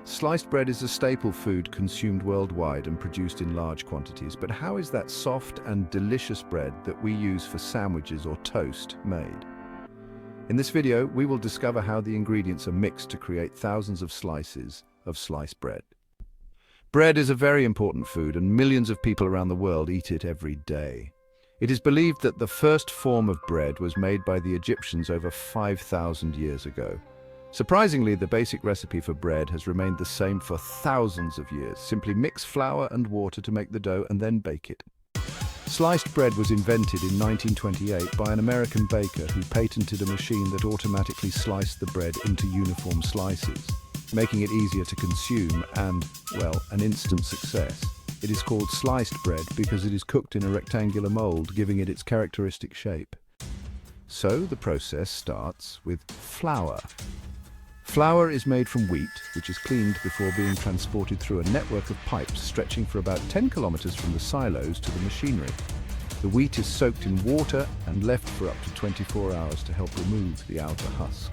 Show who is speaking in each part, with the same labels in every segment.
Speaker 1: Sliced bread is a staple food consumed worldwide and produced in large quantities. But how is that soft and delicious bread that we use for sandwiches or toast made? In this video, we will discover how the ingredients are mixed to create thousands of slices of sliced bread. Bread is a very important food, and millions of people around the world eat it every day. It is believed that the first form of bread was made by the Egyptians over 5,000 years ago. Surprisingly, the basic recipe for bread has remained the same for thousands of years. Simply mix flour and water to make the dough and then bake it. Sliced bread was invented in 1928 by an American baker who patented a machine that automatically sliced the bread into uniform slices, making it easier to consume and, well, an instant success. It is called sliced bread because it is cooked in a rectangular mold, giving it its characteristic shape. So the process starts with flour. Flour is made from wheat, which is cleaned before being transported through a network of pipes stretching for about 10 kilometers from the silos to the machinery. The wheat is soaked in water and left for up to 24 hours to help remove the outer husk.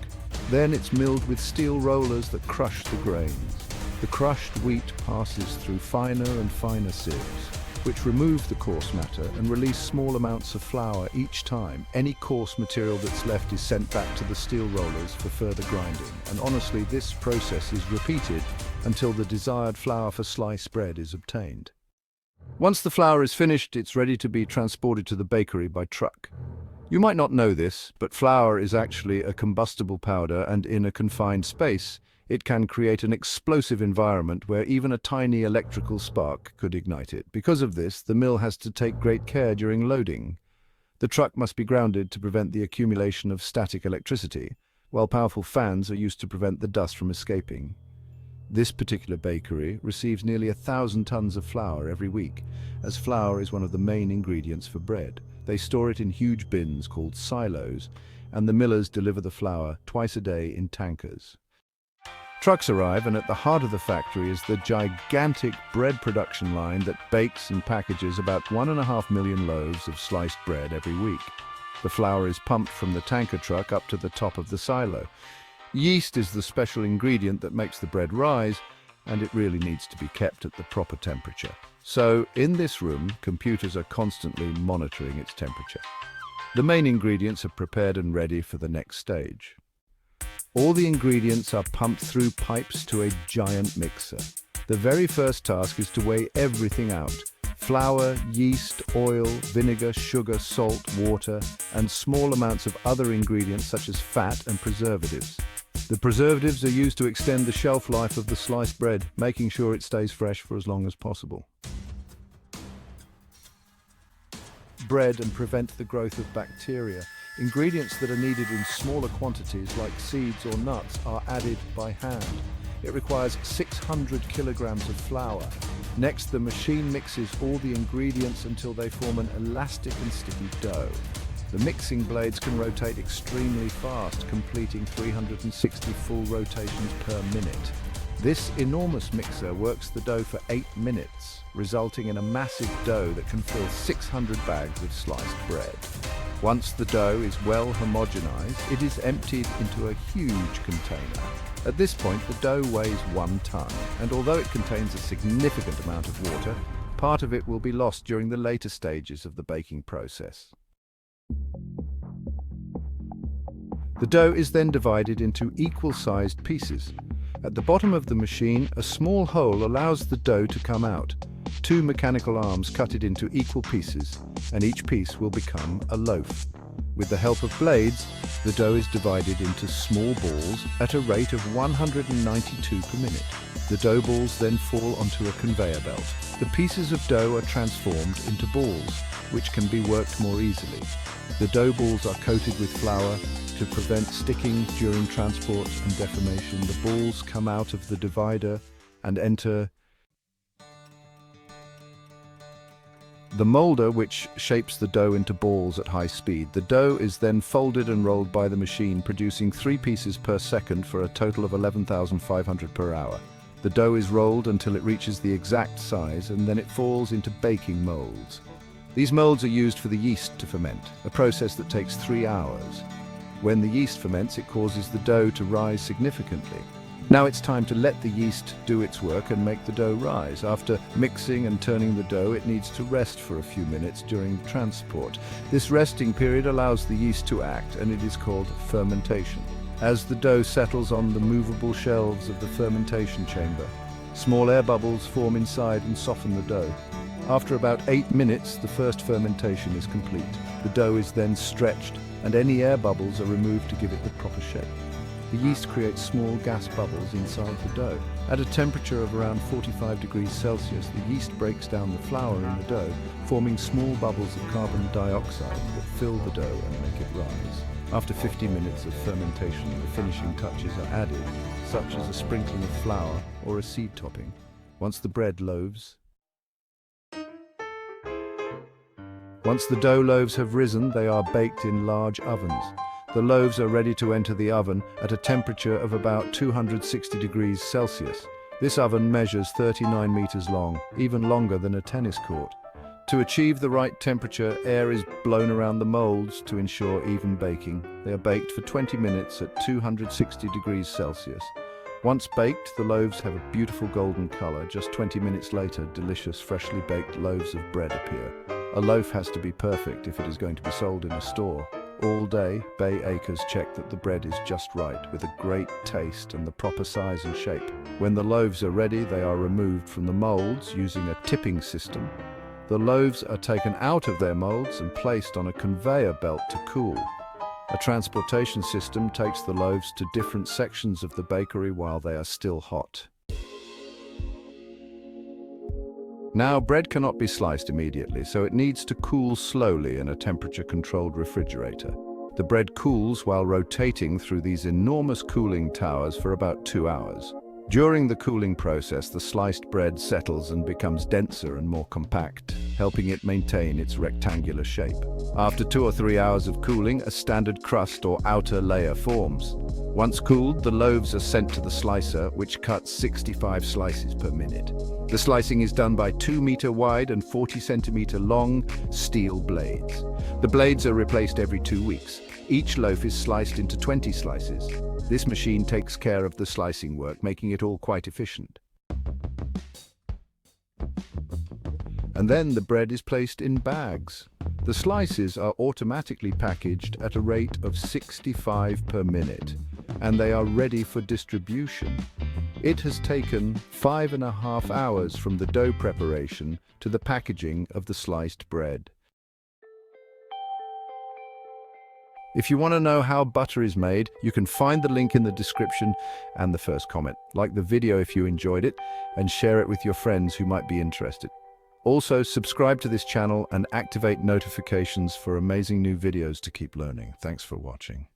Speaker 1: Then it's milled with steel rollers that crush the grains. The crushed wheat passes through finer and finer sieves, which remove the coarse matter and release small amounts of flour each time. Any coarse material that's left is sent back to the steel rollers for further grinding. And honestly, this process is repeated until the desired flour for sliced bread is obtained. Once the flour is finished, it's ready to be transported to the bakery by truck. You might not know this, but flour is actually a combustible powder, and in a confined space, it can create an explosive environment where even a tiny electrical spark could ignite it. Because of this, the mill has to take great care during loading. The truck must be grounded to prevent the accumulation of static electricity, while powerful fans are used to prevent the dust from escaping. This particular bakery receives nearly 1,000 tons of flour every week, as flour is one of the main ingredients for bread. They store it in huge bins called silos, and the millers deliver the flour twice a day in tankers. Trucks arrive, and at the heart of the factory is the gigantic bread production line that bakes and packages about 1.5 million loaves of sliced bread every week. The flour is pumped from the tanker truck up to the top of the silo. Yeast is the special ingredient that makes the bread rise, and it really needs to be kept at the proper temperature. So, in this room, computers are constantly monitoring its temperature. The main ingredients are prepared and ready for the next stage. All the ingredients are pumped through pipes to a giant mixer. The very first task is to weigh everything out: flour, yeast, oil, vinegar, sugar, salt, water, and small amounts of other ingredients such as fat and preservatives. The preservatives are used to extend the shelf life of the sliced bread, making sure it stays fresh for as long as possible. Bread and prevent the growth of bacteria. Ingredients that are needed in smaller quantities, like seeds or nuts, are added by hand. It requires 600 kilograms of flour. Next, the machine mixes all the ingredients until they form an elastic and sticky dough. The mixing blades can rotate extremely fast, completing 360 full rotations per minute. This enormous mixer works the dough for 8 minutes, resulting in a massive dough that can fill 600 bags of sliced bread. Once the dough is well homogenized, it is emptied into a huge container. At this point, the dough weighs 1 ton, and although it contains a significant amount of water, part of it will be lost during the later stages of the baking process. The dough is then divided into equal-sized pieces. At the bottom of the machine, a small hole allows the dough to come out. 2 mechanical arms cut it into equal pieces, and each piece will become a loaf. With the help of blades, the dough is divided into small balls at a rate of 192 per minute. The dough balls then fall onto a conveyor belt. The pieces of dough are transformed into balls, which can be worked more easily. The dough balls are coated with flour to prevent sticking during transport and deformation. The balls come out of the divider and enter the molder, which shapes the dough into balls at high speed. The dough is then folded and rolled by the machine, producing 3 pieces per second for a total of 11,500 per hour. The dough is rolled until it reaches the exact size, and then it falls into baking molds. These molds are used for the yeast to ferment, a process that takes 3 hours. When the yeast ferments, it causes the dough to rise significantly. Now it's time to let the yeast do its work and make the dough rise. After mixing and turning the dough, it needs to rest for a few minutes during transport. This resting period allows the yeast to act, and it is called fermentation. As the dough settles on the movable shelves of the fermentation chamber, small air bubbles form inside and soften the dough. After about 8 minutes, the first fermentation is complete. The dough is then stretched, and any air bubbles are removed to give it the proper shape. The yeast creates small gas bubbles inside the dough. At a temperature of around 45 degrees Celsius, the yeast breaks down the flour in the dough, forming small bubbles of carbon dioxide that fill the dough and make it rise. After 50 minutes of fermentation, the finishing touches are added, such as a sprinkling of flour or a seed topping. Once the dough loaves have risen, they are baked in large ovens. The loaves are ready to enter the oven at a temperature of about 260 degrees Celsius. This oven measures 39 meters long, even longer than a tennis court. To achieve the right temperature, air is blown around the molds to ensure even baking. They are baked for 20 minutes at 260 degrees Celsius. Once baked, the loaves have a beautiful golden color. Just 20 minutes later, delicious, freshly baked loaves of bread appear. A loaf has to be perfect if it is going to be sold in a store. All day, bakers check that the bread is just right, with a great taste and the proper size and shape. When the loaves are ready, they are removed from the molds using a tipping system. The loaves are taken out of their molds and placed on a conveyor belt to cool. A transportation system takes the loaves to different sections of the bakery while they are still hot. Now, bread cannot be sliced immediately, so it needs to cool slowly in a temperature-controlled refrigerator. The bread cools while rotating through these enormous cooling towers for about 2 hours. During the cooling process, the sliced bread settles and becomes denser and more compact, helping it maintain its rectangular shape. After 2 or 3 hours of cooling, a standard crust or outer layer forms. Once cooled, the loaves are sent to the slicer, which cuts 65 slices per minute. The slicing is done by 2-meter wide and 40-centimeter long steel blades. The blades are replaced every 2 weeks. Each loaf is sliced into 20 slices. This machine takes care of the slicing work, making it all quite efficient. And then the bread is placed in bags. The slices are automatically packaged at a rate of 65 per minute, and they are ready for distribution. It has taken 5.5 hours from the dough preparation to the packaging of the sliced bread. If you want to know how butter is made, you can find the link in the description and the first comment. Like the video if you enjoyed it, and share it with your friends who might be interested. Also, subscribe to this channel and activate notifications for amazing new videos to keep learning. Thanks for watching.